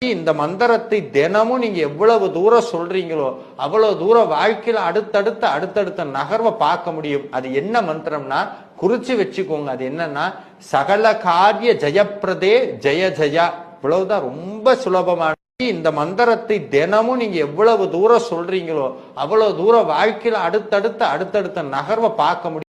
இந்த மந்திரத்தை தினமும் நீங்க எவ்வளவு தூரம் சொல்றீங்களோ அவ்வளவு தூரம் வாழ்க்கையில அடுத்தடுத்த நகர்வை பார்க்க முடியும். அது என்ன மந்திரம்னா குறிச்சு வச்சுக்கோங்க. அது என்னன்னா சகல காரிய ஜெயப்பிரதே ஜெய ஜெயா. இவ்வளவுதான், ரொம்ப சுலபமான. இந்த மந்திரத்தை தினமும் நீங்க எவ்வளவு தூரம் சொல்றீங்களோ அவ்வளவு தூரம் வாழ்க்கையில அடுத்தடுத்த நகர்வை பார்க்க முடியும்.